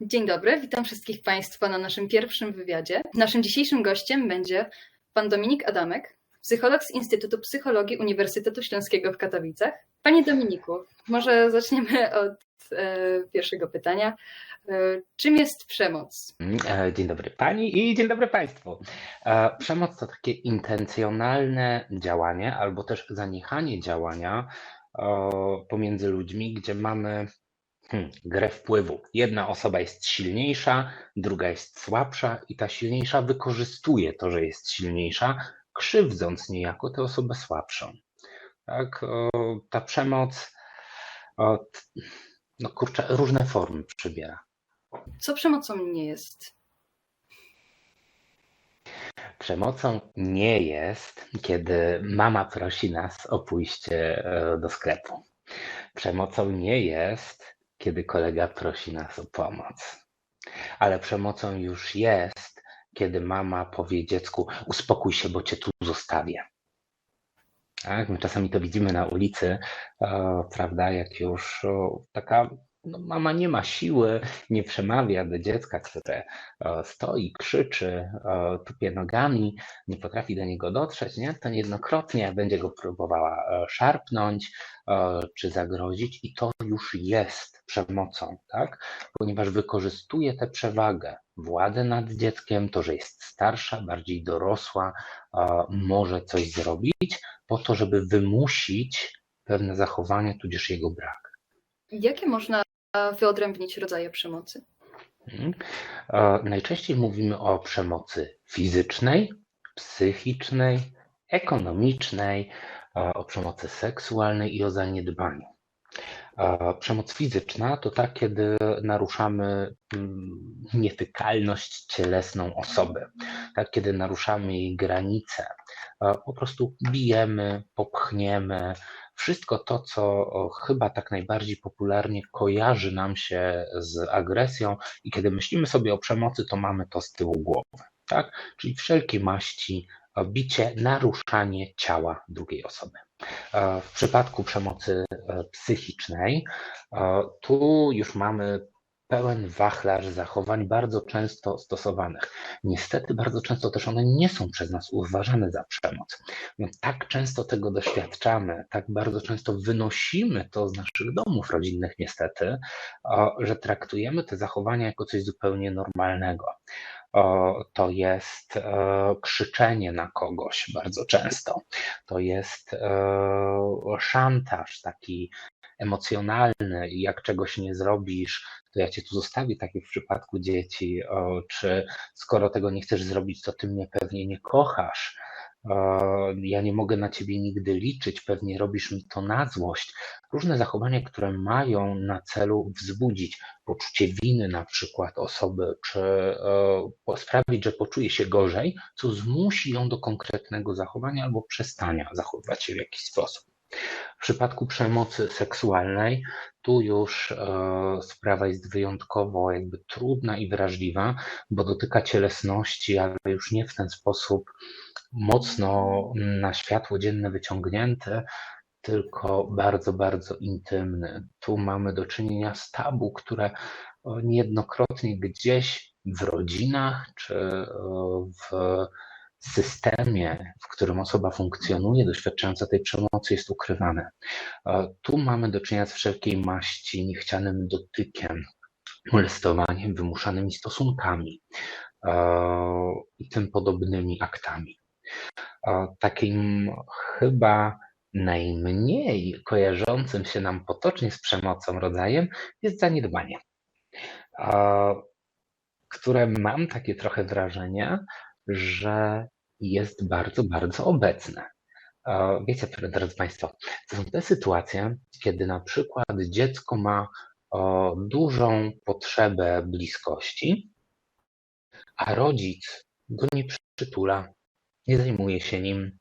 Dzień dobry, witam wszystkich Państwa na naszym pierwszym wywiadzie. Naszym dzisiejszym gościem będzie pan Dominik Adamek, psycholog z Instytutu Psychologii Uniwersytetu Śląskiego w Katowicach. Panie Dominiku, może zaczniemy od pierwszego pytania. Czym jest przemoc? Dzień dobry Pani i dzień dobry Państwu. Przemoc to takie intencjonalne działanie albo też zaniechanie działania pomiędzy ludźmi, gdzie mamy grę wpływu. Jedna osoba jest silniejsza, druga jest słabsza i ta silniejsza wykorzystuje to, że jest silniejsza, krzywdząc niejako tę osobę słabszą. Tak, ta przemoc różne formy przybiera. Co przemocą nie jest? Przemocą nie jest, kiedy mama prosi nas o pójście do sklepu. Przemocą nie jest, kiedy kolega prosi nas o pomoc. Ale przemocą już jest, kiedy mama powie dziecku: uspokój się, bo cię tu zostawię. Tak? My czasami to widzimy na ulicy, prawda, jak już taka mama nie ma siły, nie przemawia do dziecka, które stoi, krzyczy, tupie nogami, nie potrafi do niego dotrzeć, nie? To niejednokrotnie będzie go próbowała szarpnąć czy zagrozić i to już jest przemocą, tak? Ponieważ wykorzystuje tę przewagę, władzę nad dzieckiem, to, że jest starsza, bardziej dorosła, może coś zrobić po to, żeby wymusić pewne zachowanie, tudzież jego brak. Jakie można wyodrębnić rodzaje przemocy? Najczęściej mówimy o przemocy fizycznej, psychicznej, ekonomicznej, o przemocy seksualnej i o zaniedbaniu. Przemoc fizyczna to tak, kiedy naruszamy nietykalność cielesną osoby, tak, kiedy naruszamy jej granice, po prostu bijemy, popchniemy, wszystko to, co chyba tak najbardziej popularnie kojarzy nam się z agresją i kiedy myślimy sobie o przemocy, to mamy to z tyłu głowy, tak? Czyli wszelkie maści, bicie, naruszanie ciała drugiej osoby. W przypadku przemocy psychicznej, tu już mamy pełen wachlarz zachowań bardzo często stosowanych. Niestety bardzo często też one nie są przez nas uważane za przemoc. No, tak często tego doświadczamy, tak bardzo często wynosimy to z naszych domów rodzinnych niestety, że traktujemy te zachowania jako coś zupełnie normalnego. To jest krzyczenie na kogoś bardzo często. To jest szantaż taki emocjonalny, jak czegoś nie zrobisz, to ja cię tu zostawię, tak jak w przypadku dzieci, czy skoro tego nie chcesz zrobić, to ty mnie pewnie nie kochasz. Ja nie mogę na ciebie nigdy liczyć, pewnie robisz mi to na złość. Różne zachowania, które mają na celu wzbudzić poczucie winy na przykład osoby, czy sprawić, że poczuje się gorzej, co zmusi ją do konkretnego zachowania albo przestania zachowywać się w jakiś sposób. W przypadku przemocy seksualnej, tu już sprawa jest wyjątkowo jakby trudna i wrażliwa, bo dotyka cielesności, ale już nie w ten sposób mocno na światło dzienne wyciągnięty, tylko bardzo, bardzo intymny. Tu mamy do czynienia z tabu, które niejednokrotnie gdzieś w rodzinach czy w systemie, w którym osoba funkcjonuje, doświadczająca tej przemocy, jest ukrywane. Tu mamy do czynienia z wszelkiej maści niechcianym dotykiem, molestowaniem, wymuszanymi stosunkami i tym podobnymi aktami. Takim chyba najmniej kojarzącym się nam potocznie z przemocą rodzajem jest zaniedbanie, które mam takie trochę wrażenie, że jest bardzo, bardzo obecne. Wiecie, drodzy Państwo, to są te sytuacje, kiedy na przykład dziecko ma dużą potrzebę bliskości, a rodzic go nie przytula, nie zajmuje się nim,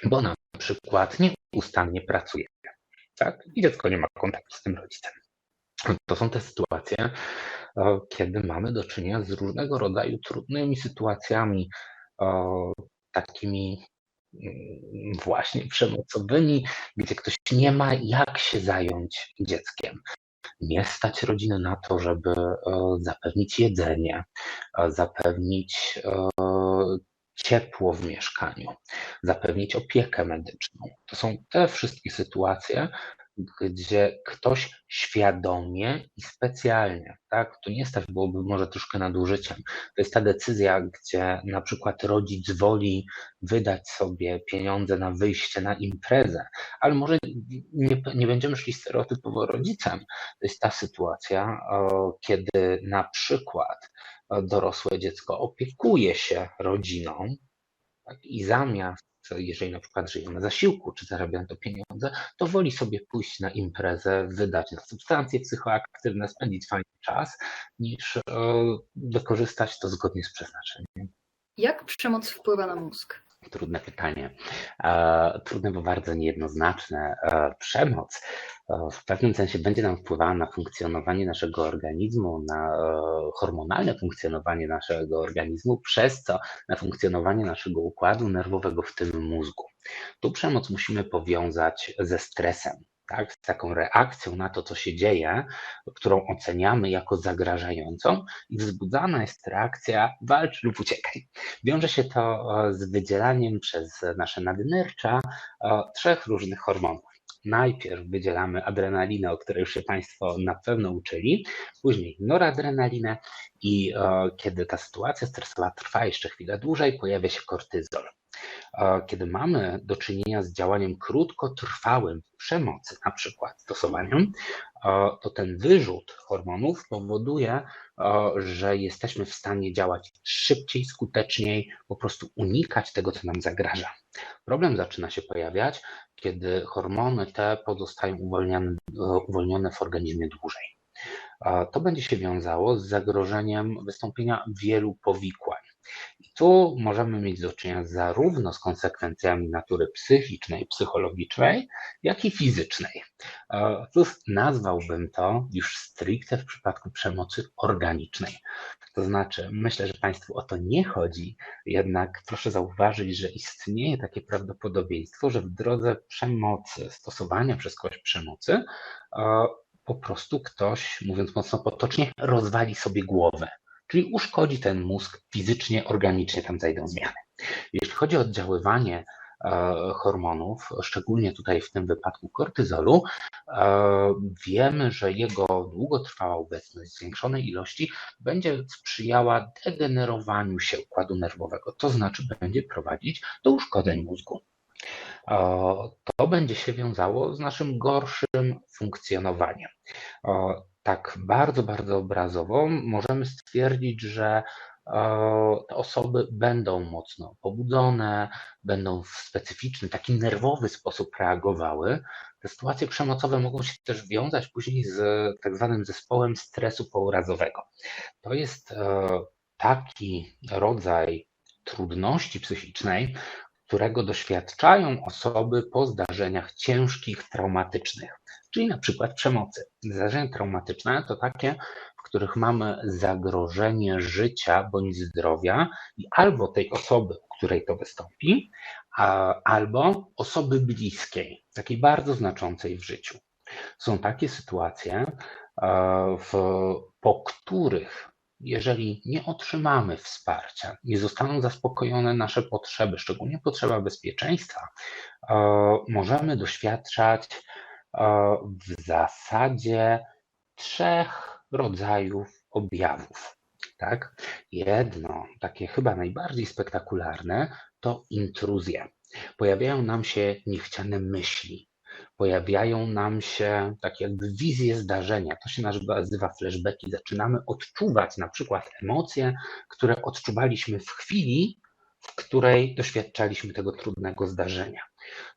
bo na przykład nieustannie pracuje, tak? I dziecko nie ma kontaktu z tym rodzicem. To są te sytuacje, kiedy mamy do czynienia z różnego rodzaju trudnymi sytuacjami, takimi właśnie przemocowymi, gdzie ktoś nie ma jak się zająć dzieckiem. Nie stać rodziny na to, żeby zapewnić jedzenie, zapewnić ciepło w mieszkaniu, zapewnić opiekę medyczną. To są te wszystkie sytuacje, gdzie ktoś świadomie i specjalnie, tak, to nie stać byłoby może troszkę nadużyciem. To jest ta decyzja, gdzie na przykład rodzic woli wydać sobie pieniądze na wyjście na imprezę, ale może nie będziemy szli stereotypowo rodzicem. To jest ta sytuacja, kiedy na przykład dorosłe dziecko opiekuje się rodziną, tak, i zamiast, jeżeli na przykład żyje na zasiłku, czy zarabia to pieniądze, to woli sobie pójść na imprezę, wydać na substancje psychoaktywne, spędzić fajny czas, niż wykorzystać to zgodnie z przeznaczeniem. Jak przemoc wpływa na mózg? Trudne pytanie. Trudne, bo bardzo niejednoznaczne. Przemoc w pewnym sensie będzie nam wpływała na funkcjonowanie naszego organizmu, na hormonalne funkcjonowanie naszego organizmu, przez co na funkcjonowanie naszego układu nerwowego, w tym mózgu. Tu przemoc musimy powiązać ze stresem. Tak, z taką reakcją na to, co się dzieje, którą oceniamy jako zagrażającą, i wzbudzana jest reakcja walcz lub uciekaj. Wiąże się to z wydzielaniem przez nasze nadnercza 3 różnych hormonów. Najpierw wydzielamy adrenalinę, o której już się Państwo na pewno uczyli, później noradrenalinę i kiedy ta sytuacja stresowa trwa jeszcze chwilę dłużej, pojawia się kortyzol. Kiedy mamy do czynienia z działaniem krótkotrwałym przemocy, na przykład stosowaniem, to ten wyrzut hormonów powoduje, że jesteśmy w stanie działać szybciej, skuteczniej, po prostu unikać tego, co nam zagraża. Problem zaczyna się pojawiać, kiedy hormony te pozostają uwolnione w organizmie dłużej. To będzie się wiązało z zagrożeniem wystąpienia wielu powikłań. I tu możemy mieć do czynienia zarówno z konsekwencjami natury psychicznej, psychologicznej, jak i fizycznej. Nazwałbym to już stricte w przypadku przemocy organicznej. To znaczy, myślę, że Państwu o to nie chodzi, jednak proszę zauważyć, że istnieje takie prawdopodobieństwo, że w drodze przemocy, stosowania przez kogoś przemocy, po prostu ktoś, mówiąc mocno potocznie, rozwali sobie głowę. Czyli uszkodzi ten mózg fizycznie, organicznie, tam zajdą zmiany. Jeśli chodzi o oddziaływanie hormonów, szczególnie tutaj w tym wypadku kortyzolu, wiemy, że jego długotrwała obecność w zwiększonej ilości będzie sprzyjała degenerowaniu się układu nerwowego, to znaczy będzie prowadzić do uszkodzeń mózgu. To będzie się wiązało z naszym gorszym funkcjonowaniem. Tak bardzo, bardzo obrazowo możemy stwierdzić, że te osoby będą mocno pobudzone, będą w specyficzny, taki nerwowy sposób reagowały. Te sytuacje przemocowe mogą się też wiązać później z tak zwanym zespołem stresu pourazowego. To jest taki rodzaj trudności psychicznej, którego doświadczają osoby po zdarzeniach ciężkich, traumatycznych, czyli na przykład przemocy. Zdarzenia traumatyczne to takie, w których mamy zagrożenie życia bądź zdrowia i albo tej osoby, u której to wystąpi, albo osoby bliskiej, takiej bardzo znaczącej w życiu. Są takie sytuacje, po których jeżeli nie otrzymamy wsparcia, nie zostaną zaspokojone nasze potrzeby, szczególnie potrzeba bezpieczeństwa, możemy doświadczać w zasadzie 3 rodzajów objawów. Tak? Jedno, takie chyba najbardziej spektakularne, to intruzje. Pojawiają nam się niechciane myśli, pojawiają nam się takie jakby wizje zdarzenia. To się nazywa flashbacki. Zaczynamy odczuwać na przykład emocje, które odczuwaliśmy w chwili, w której doświadczaliśmy tego trudnego zdarzenia.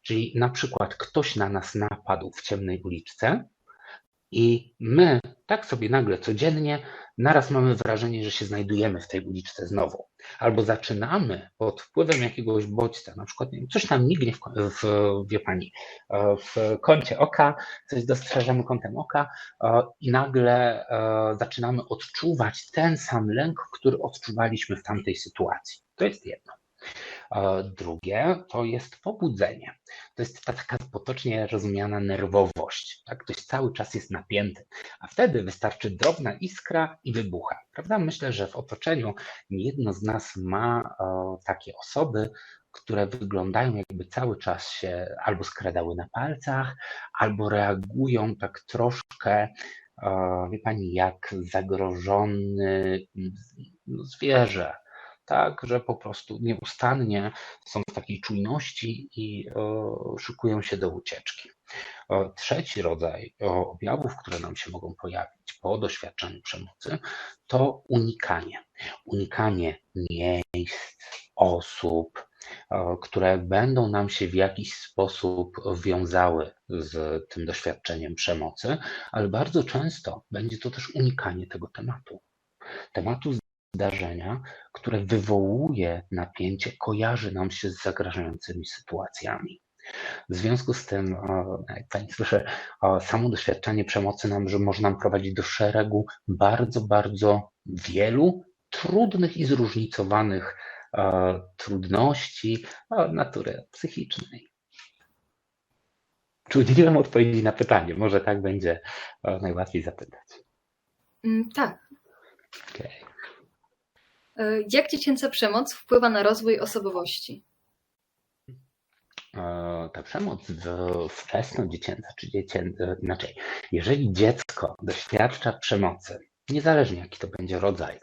Czyli na przykład ktoś na nas napadł w ciemnej uliczce i my tak sobie nagle codziennie naraz mamy wrażenie, że się znajdujemy w tej uliczce znowu. Albo zaczynamy pod wpływem jakiegoś bodźca, na przykład coś nam mignie wie Pani, w kącie oka, coś dostrzeżemy kątem oka i nagle zaczynamy odczuwać ten sam lęk, który odczuwaliśmy w tamtej sytuacji. To jest jedno. Drugie to jest pobudzenie. To jest ta taka potocznie rozumiana nerwowość. Tak? Ktoś cały czas jest napięty, a wtedy wystarczy drobna iskra i wybucha. Prawda? Myślę, że w otoczeniu niejedno z nas ma takie osoby, które wyglądają, jakby cały czas się albo skradały na palcach, albo reagują tak troszkę, wie pani, jak zagrożony zwierzę. Tak, że po prostu nieustannie są w takiej czujności i szykują się do ucieczki. Trzeci rodzaj objawów, które nam się mogą pojawić po doświadczeniu przemocy, to unikanie. Unikanie miejsc, osób, które będą nam się w jakiś sposób wiązały z tym doświadczeniem przemocy, ale bardzo często będzie to też unikanie tego tematu zdarzenia, które wywołuje napięcie, kojarzy nam się z zagrażającymi sytuacjami. W związku z tym, jak pani słyszy, samo doświadczenie przemocy może nam prowadzić do szeregu bardzo, bardzo wielu trudnych i zróżnicowanych trudności natury psychicznej. Czy udzieliłem odpowiedzi na pytanie? Może tak będzie najłatwiej zapytać. Tak. Okay. Jak dziecięca przemoc wpływa na rozwój osobowości? Ta przemoc wczesnodziecięca, czy inaczej, jeżeli dziecko doświadcza przemocy, niezależnie jaki to będzie rodzaj,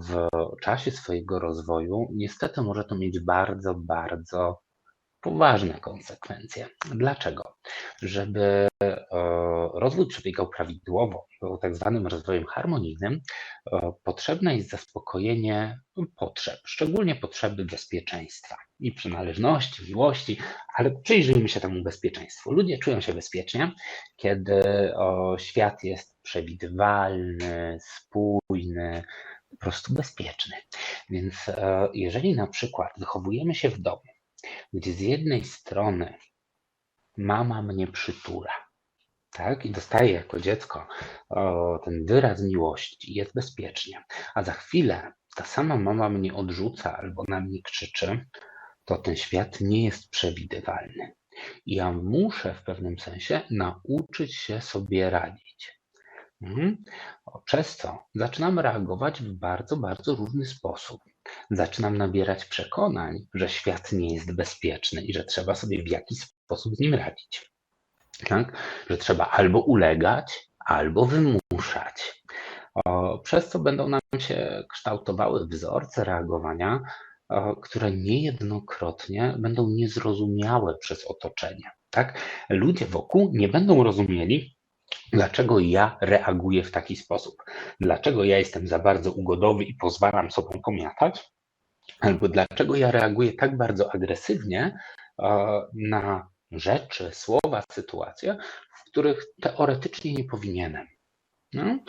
w czasie swojego rozwoju, niestety może to mieć bardzo, bardzo poważne konsekwencje. Dlaczego? Żeby rozwój przebiegał prawidłowo, był tak zwanym rozwojem harmonijnym, potrzebne jest zaspokojenie potrzeb, szczególnie potrzeby bezpieczeństwa i przynależności, miłości, ale przyjrzyjmy się temu bezpieczeństwu. Ludzie czują się bezpiecznie, kiedy świat jest przewidywalny, spójny, po prostu bezpieczny. Więc jeżeli na przykład wychowujemy się w domu, gdzie z jednej strony mama mnie przytula, tak, i dostaję jako dziecko ten wyraz miłości, jest bezpiecznie, a za chwilę ta sama mama mnie odrzuca albo na mnie krzyczy, to ten świat nie jest przewidywalny. I ja muszę w pewnym sensie nauczyć się sobie radzić. Przez co zaczynam reagować w bardzo, bardzo różny sposób. Zaczynam nabierać przekonań, że świat nie jest bezpieczny i że trzeba sobie w jakiś sposób z nim radzić. Tak? Że trzeba albo ulegać, albo wymuszać. Przez co będą nam się kształtowały wzorce reagowania, które niejednokrotnie będą niezrozumiałe przez otoczenie. Tak? Ludzie wokół nie będą rozumieli, dlaczego ja reaguję w taki sposób. Dlaczego ja jestem za bardzo ugodowy i pozwalam sobą pomiatać, albo dlaczego ja reaguję tak bardzo agresywnie na rzeczy, słowa, sytuacje, w których teoretycznie nie powinienem. No?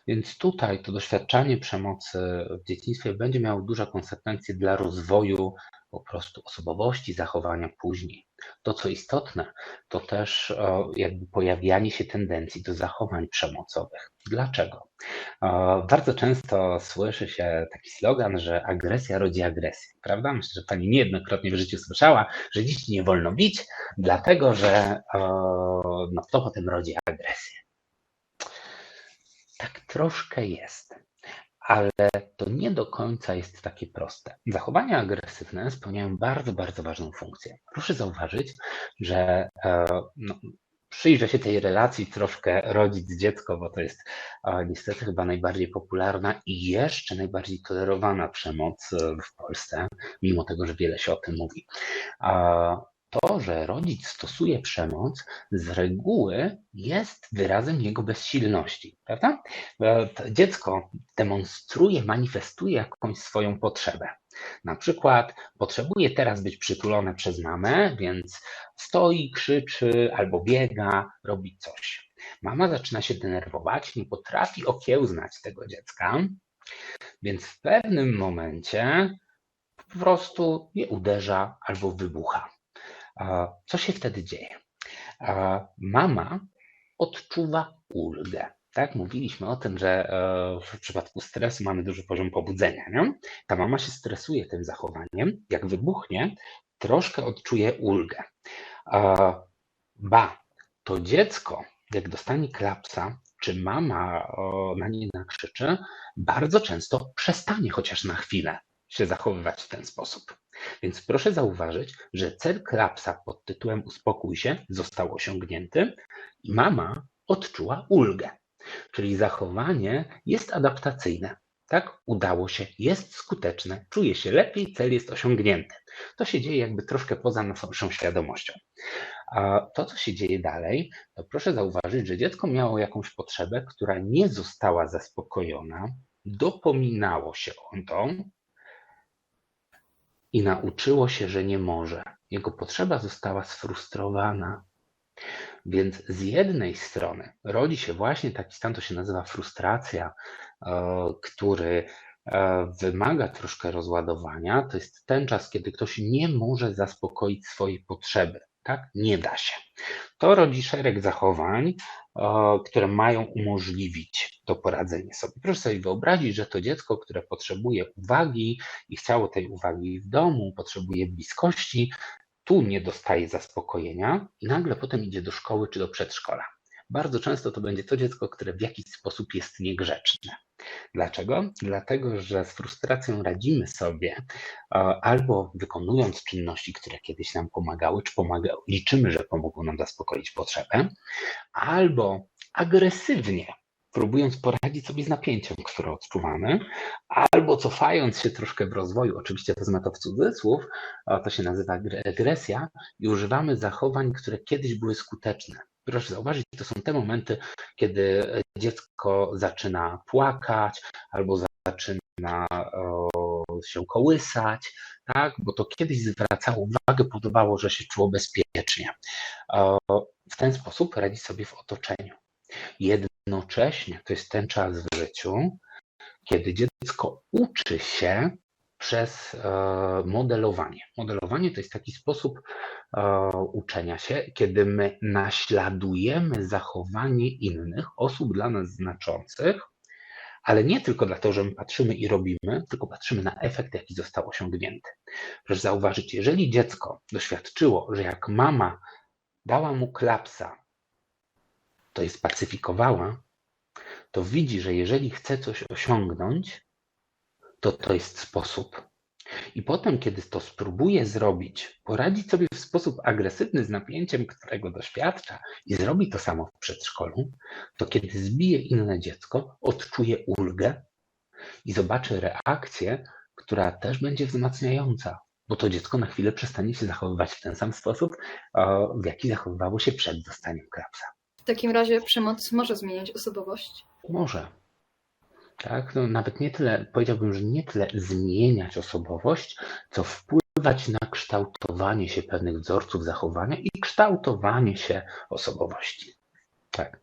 Więc tutaj to doświadczanie przemocy w dzieciństwie będzie miało duże konsekwencje dla rozwoju po prostu osobowości, zachowania później. To, co istotne, to też jakby pojawianie się tendencji do zachowań przemocowych. Dlaczego? Bardzo często słyszy się taki slogan, że agresja rodzi agresję, prawda? Myślę, że pani niejednokrotnie w życiu słyszała, że dzieci nie wolno bić, dlatego że no, to potem rodzi agresję. Tak troszkę jest, ale to nie do końca jest takie proste. Zachowania agresywne spełniają bardzo, bardzo ważną funkcję. Proszę zauważyć, że przyjrzę się tej relacji troszkę rodzic-dziecko, bo to jest niestety chyba najbardziej popularna i jeszcze najbardziej tolerowana przemoc w Polsce, mimo tego, że wiele się o tym mówi. To, że rodzic stosuje przemoc, z reguły jest wyrazem jego bezsilności, prawda? To dziecko demonstruje, manifestuje jakąś swoją potrzebę. Na przykład potrzebuje teraz być przytulone przez mamę, więc stoi, krzyczy albo biega, robi coś. Mama zaczyna się denerwować, nie potrafi okiełznać tego dziecka, więc w pewnym momencie po prostu je uderza albo wybucha. Co się wtedy dzieje? Mama odczuwa ulgę. Tak, mówiliśmy o tym, że w przypadku stresu mamy duży poziom pobudzenia, nie? Ta mama się stresuje tym zachowaniem, jak wybuchnie, troszkę odczuje ulgę. Ba, to dziecko, jak dostanie klapsa, czy mama na nie nakrzyczy, bardzo często przestanie chociaż na chwilę się zachowywać w ten sposób. Więc proszę zauważyć, że cel klapsa pod tytułem uspokój się został osiągnięty i mama odczuła ulgę. Czyli zachowanie jest adaptacyjne. Tak, udało się, jest skuteczne, czuje się lepiej, cel jest osiągnięty. To się dzieje jakby troszkę poza naszą świadomością. A to, co się dzieje dalej, to proszę zauważyć, że dziecko miało jakąś potrzebę, która nie została zaspokojona, dopominało się o to i nauczyło się, że nie może. Jego potrzeba została sfrustrowana. Więc z jednej strony rodzi się właśnie taki stan, to się nazywa frustracja, który wymaga troszkę rozładowania. To jest ten czas, kiedy ktoś nie może zaspokoić swojej potrzeby. Tak? Nie da się. To rodzi szereg zachowań, które mają umożliwić to poradzenie sobie. Proszę sobie wyobrazić, że to dziecko, które potrzebuje uwagi i chciało tej uwagi w domu, potrzebuje bliskości, tu nie dostaje zaspokojenia i nagle potem idzie do szkoły czy do przedszkola. Bardzo często to będzie to dziecko, które w jakiś sposób jest niegrzeczne. Dlaczego? Dlatego, że z frustracją radzimy sobie albo wykonując czynności, które kiedyś nam pomagały, czy liczymy, że pomogą nam zaspokoić potrzebę, albo agresywnie próbując poradzić sobie z napięciem, które odczuwamy, albo cofając się troszkę w rozwoju, oczywiście wezmę to w cudzysłów, to się nazywa regresja i używamy zachowań, które kiedyś były skuteczne. Proszę zauważyć, to są te momenty, kiedy dziecko zaczyna płakać albo zaczyna się kołysać, tak? Bo to kiedyś zwracało uwagę, podobało, że się czuło bezpiecznie. W ten sposób radzi sobie w otoczeniu. Jednocześnie to jest ten czas w życiu, kiedy dziecko uczy się przez modelowanie. Modelowanie to jest taki sposób uczenia się, kiedy my naśladujemy zachowanie innych osób dla nas znaczących, ale nie tylko dlatego, że my patrzymy i robimy, tylko patrzymy na efekt, jaki został osiągnięty. Proszę zauważyć, jeżeli dziecko doświadczyło, że jak mama dała mu klapsa, to je spacyfikowała, to widzi, że jeżeli chce coś osiągnąć, to jest sposób. I potem, kiedy to spróbuje zrobić, poradzić sobie w sposób agresywny z napięciem, którego doświadcza i zrobi to samo w przedszkolu, to kiedy zbije inne dziecko, odczuje ulgę i zobaczy reakcję, która też będzie wzmacniająca, bo to dziecko na chwilę przestanie się zachowywać w ten sam sposób, w jaki zachowywało się przed dostaniem klapsa. W takim razie przemoc może zmieniać osobowość? Może. Tak, no nawet nie tyle, powiedziałbym, że nie tyle zmieniać osobowość, co wpływać na kształtowanie się pewnych wzorców zachowania i kształtowanie się osobowości. Tak.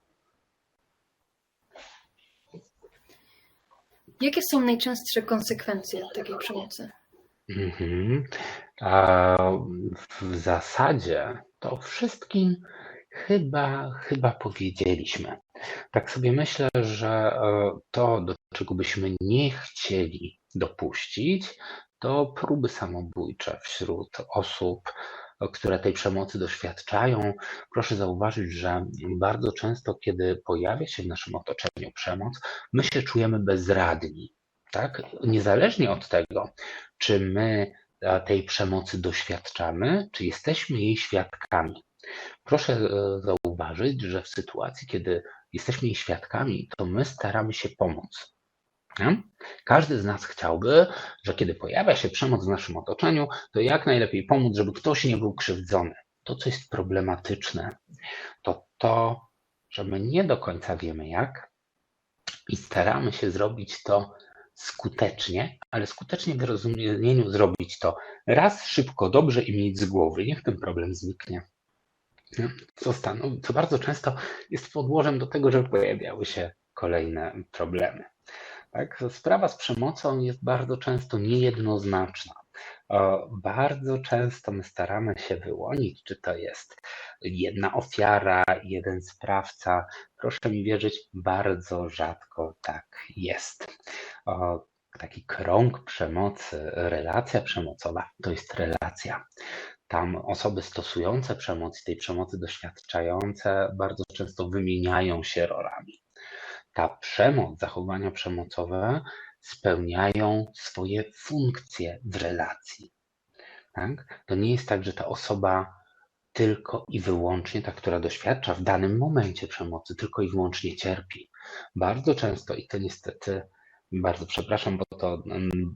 Jakie są najczęstsze konsekwencje takiej przemocy? W zasadzie to wszystkim chyba powiedzieliśmy. Tak sobie myślę, że to, do czego byśmy nie chcieli dopuścić, to próby samobójcze wśród osób, które tej przemocy doświadczają. Proszę zauważyć, że bardzo często, kiedy pojawia się w naszym otoczeniu przemoc, my się czujemy bezradni. Tak? Niezależnie od tego, czy my tej przemocy doświadczamy, czy jesteśmy jej świadkami. Proszę zauważyć, że w sytuacji, kiedy jesteśmy jej świadkami, to my staramy się pomóc. Nie? Każdy z nas chciałby, że kiedy pojawia się przemoc w naszym otoczeniu, to jak najlepiej pomóc, żeby ktoś nie był krzywdzony. To, co jest problematyczne, to, że my nie do końca wiemy jak i staramy się zrobić to skutecznie, ale skutecznie w rozumieniu zrobić to raz, szybko, dobrze i mieć z głowy. Niech ten problem zniknie. Co bardzo często jest podłożem do tego, że pojawiały się kolejne problemy. Tak? Sprawa z przemocą jest bardzo często niejednoznaczna. Bardzo często my staramy się wyłonić, czy to jest jedna ofiara, jeden sprawca. Proszę mi wierzyć, bardzo rzadko tak jest. Taki krąg przemocy, relacja przemocowa to jest relacja. Tam osoby stosujące przemoc i tej przemocy doświadczające bardzo często wymieniają się rolami. Ta przemoc, zachowania przemocowe spełniają swoje funkcje w relacji. Tak? To nie jest tak, że ta osoba tylko i wyłącznie, ta, która doświadcza w danym momencie przemocy, tylko i wyłącznie cierpi. Bardzo często, i to niestety, bardzo przepraszam, bo to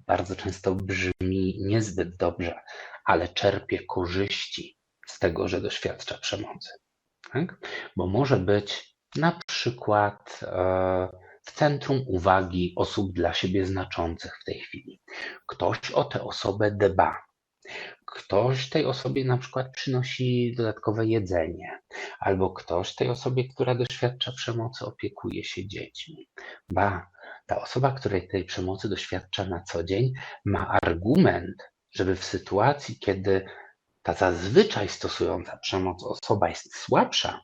bardzo często brzmi niezbyt dobrze, ale czerpie korzyści z tego, że doświadcza przemocy. Tak? Bo może być na przykład w centrum uwagi osób dla siebie znaczących w tej chwili. Ktoś o tę osobę dba. Ktoś tej osobie na przykład przynosi dodatkowe jedzenie, albo ktoś tej osobie, która doświadcza przemocy, opiekuje się dziećmi. Ba, ta osoba, której tej przemocy doświadcza na co dzień, ma argument, żeby w sytuacji, kiedy ta zazwyczaj stosująca przemoc osoba jest słabsza,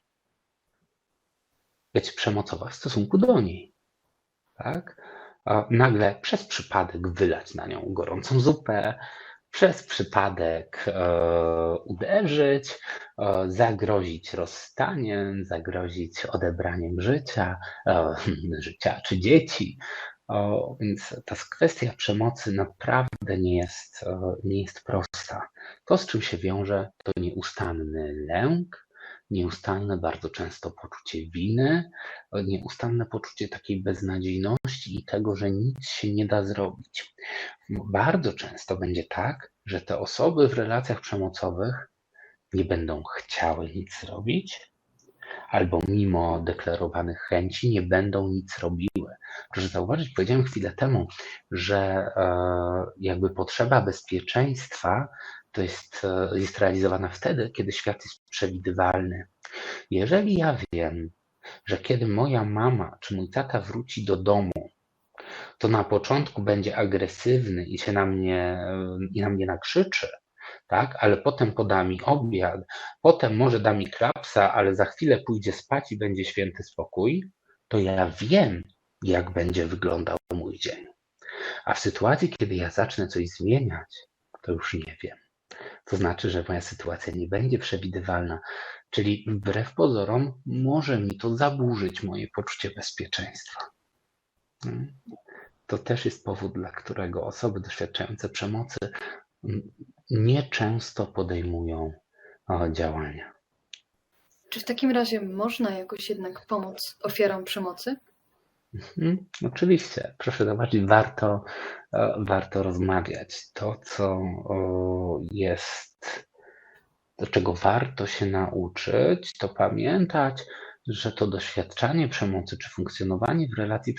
być przemocowa w stosunku do niej. Tak? Nagle przez przypadek wylać na nią gorącą zupę, przez przypadek uderzyć, zagrozić rozstaniem, zagrozić odebraniem życia czy dzieci. Więc ta kwestia przemocy naprawdę nie jest prosta. To, z czym się wiąże, to nieustanny lęk, nieustanne bardzo często poczucie winy, nieustanne poczucie takiej beznadziejności i tego, że nic się nie da zrobić. Bardzo często będzie tak, że te osoby w relacjach przemocowych nie będą chciały nic zrobić, albo mimo deklarowanych chęci nie będą nic robiły. Proszę zauważyć, powiedziałem chwilę temu, że jakby potrzeba bezpieczeństwa to jest realizowana wtedy, kiedy świat jest przewidywalny. Jeżeli ja wiem, że kiedy moja mama czy mój tata wróci do domu, to na początku będzie agresywny i się na mnie nakrzyczy, tak? Ale potem poda mi obiad, potem może da mi klapsa, ale za chwilę pójdzie spać i będzie święty spokój, to ja wiem, jak będzie wyglądał mój dzień. A w sytuacji, kiedy ja zacznę coś zmieniać, to już nie wiem. To znaczy, że moja sytuacja nie będzie przewidywalna, czyli wbrew pozorom może mi to zaburzyć moje poczucie bezpieczeństwa. To też jest powód, dla którego osoby doświadczające przemocy nieczęsto podejmują działania. Czy w takim razie można jakoś jednak pomóc ofiarom przemocy? Oczywiście, proszę zobaczyć, warto rozmawiać. To, co jest, do czego warto się nauczyć, to pamiętać, że to doświadczanie przemocy czy funkcjonowanie w relacji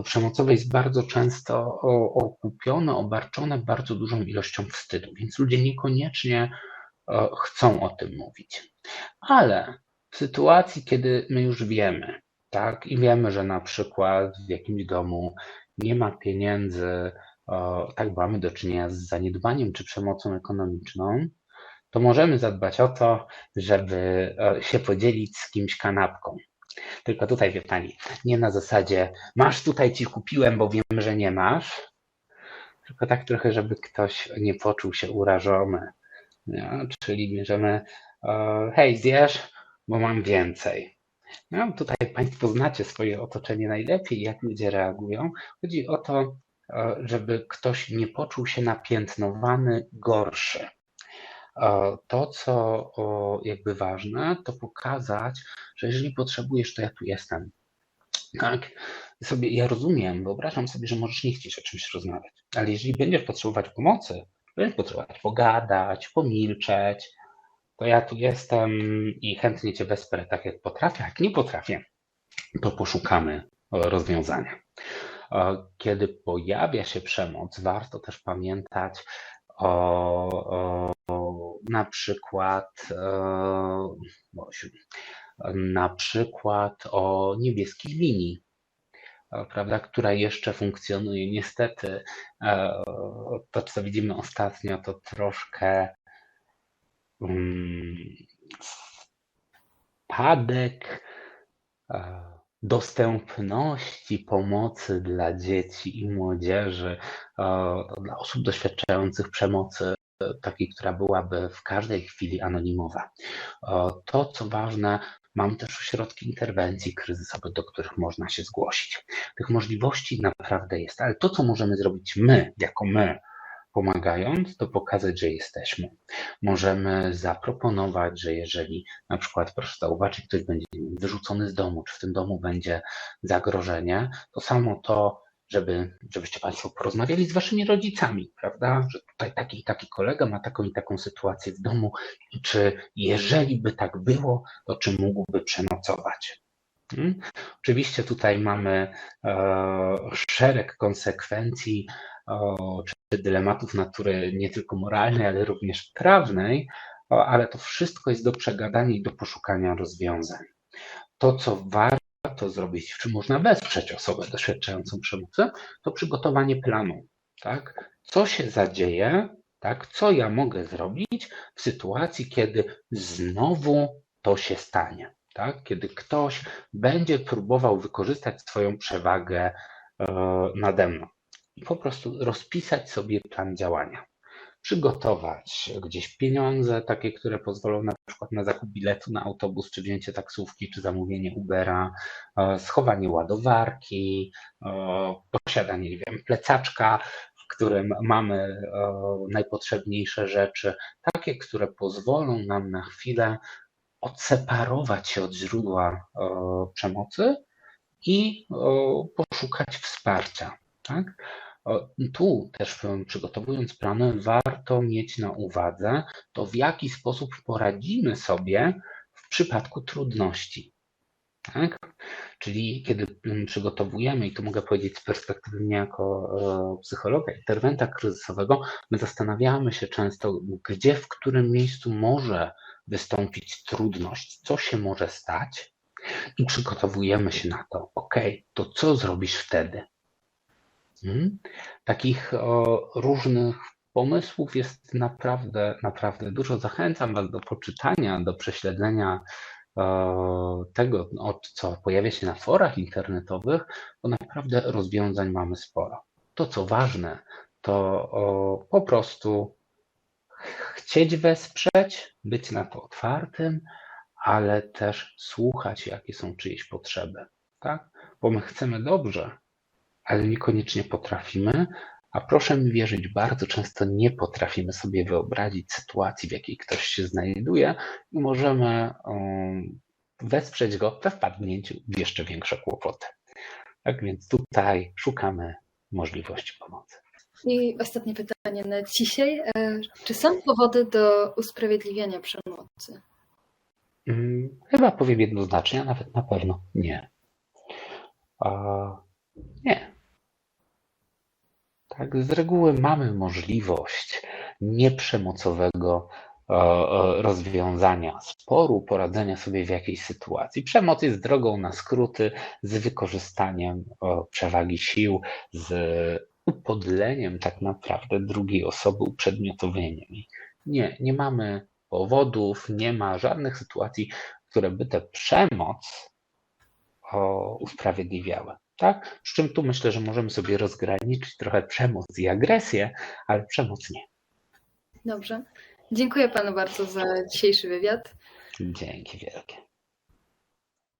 przemocowej jest bardzo często okupione, obarczone bardzo dużą ilością wstydu, więc ludzie niekoniecznie chcą o tym mówić. Ale w sytuacji, kiedy my już wiemy, tak, i wiemy, że na przykład w jakimś domu nie ma pieniędzy, tak, bo mamy do czynienia z zaniedbaniem czy przemocą ekonomiczną, to możemy zadbać o to, żeby się podzielić z kimś kanapką. Tylko tutaj, wie pani, nie na zasadzie masz, tutaj ci kupiłem, bo wiem, że nie masz, tylko tak trochę, żeby ktoś nie poczuł się urażony. Nie? Czyli bierzemy, hej, zjesz, bo mam więcej. No, tutaj Państwo znacie swoje otoczenie najlepiej, jak ludzie reagują. Chodzi o to, żeby ktoś nie poczuł się napiętnowany, gorszy. To, co jakby ważne, to pokazać, że jeżeli potrzebujesz, to ja tu jestem. Tak? Ja rozumiem, wyobrażam sobie, że możesz nie chcieć o czymś rozmawiać, ale jeżeli będziesz potrzebować pomocy, będziesz potrzebować pogadać, pomilczeć, to ja tu jestem i chętnie Cię wesprę tak, jak potrafię. Jak nie potrafię, to poszukamy rozwiązania. Kiedy pojawia się przemoc, warto też pamiętać na przykład o niebieskich linii. prawda, która jeszcze funkcjonuje. Niestety to, co widzimy ostatnio, to troszkę spadek dostępności pomocy dla dzieci i młodzieży, dla osób doświadczających przemocy, takiej, która byłaby w każdej chwili anonimowa. To, co ważne, mamy też ośrodki interwencji kryzysowych, do których można się zgłosić. Tych możliwości naprawdę jest, ale to, co możemy zrobić my, jako my, pomagając, to pokazać, że jesteśmy. Możemy zaproponować, że jeżeli na przykład, proszę zauważyć, ktoś będzie wyrzucony z domu, czy w tym domu będzie zagrożenie, to samo to, żebyście Państwo porozmawiali z Waszymi rodzicami, prawda? Że tutaj taki i taki kolega ma taką i taką sytuację w domu i czy jeżeli by tak było, to czy mógłby przenocować? Oczywiście tutaj mamy szereg konsekwencji czy dylematów natury nie tylko moralnej, ale również prawnej, ale to wszystko jest do przegadania i do poszukania rozwiązań. To, co warto zrobić, czy można wesprzeć osobę doświadczającą przemocy, to przygotowanie planu. Tak? Co się zadzieje, tak? Co ja mogę zrobić w sytuacji, kiedy znowu to się stanie. Tak? Kiedy ktoś będzie próbował wykorzystać swoją przewagę nade mną. I po prostu rozpisać sobie plan działania. Przygotować gdzieś pieniądze, takie, które pozwolą na przykład na zakup biletu na autobus, czy wzięcie taksówki, czy zamówienie Ubera, schowanie ładowarki, posiadanie, nie wiem, plecaczka, w którym mamy najpotrzebniejsze rzeczy, takie, które pozwolą nam na chwilę odseparować się od źródła przemocy i poszukać wsparcia. Tak? Tu też przygotowując plany, warto mieć na uwadze to, w jaki sposób poradzimy sobie w przypadku trudności. Tak? Czyli kiedy przygotowujemy, i tu mogę powiedzieć z perspektywy mnie jako psychologa, interwenta kryzysowego, my zastanawiamy się często, gdzie, w którym miejscu może wystąpić trudność, co się może stać i przygotowujemy się na to. Ok, to co zrobisz wtedy? Takich różnych pomysłów jest naprawdę dużo. Zachęcam Was do poczytania, do prześledzenia tego, co pojawia się na forach internetowych, bo naprawdę rozwiązań mamy sporo. To, co ważne, to po prostu chcieć wesprzeć, być na to otwartym, ale też słuchać, jakie są czyjeś potrzeby. Tak? Bo my chcemy dobrze, ale niekoniecznie potrafimy, a proszę mi wierzyć, bardzo często nie potrafimy sobie wyobrazić sytuacji, w jakiej ktoś się znajduje i możemy wesprzeć go we wpadnięciu w jeszcze większe kłopoty. Tak więc tutaj szukamy możliwości pomocy. I ostatnie pytanie na dzisiaj. Czy są powody do usprawiedliwiania przemocy? Chyba powiem jednoznacznie, a nawet na pewno nie. Nie. Tak, z reguły mamy możliwość nieprzemocowego rozwiązania sporu, poradzenia sobie w jakiejś sytuacji. Przemoc jest drogą na skróty z wykorzystaniem przewagi sił, z upodleniem tak naprawdę drugiej osoby, uprzedmiotowieniem. Nie mamy powodów, nie ma żadnych sytuacji, które by tę przemoc usprawiedliwiały. Tak? Przy czym tu myślę, że możemy sobie rozgraniczyć trochę przemoc i agresję, ale przemoc nie. Dobrze. Dziękuję Panu bardzo za dzisiejszy wywiad. Dzięki wielkie.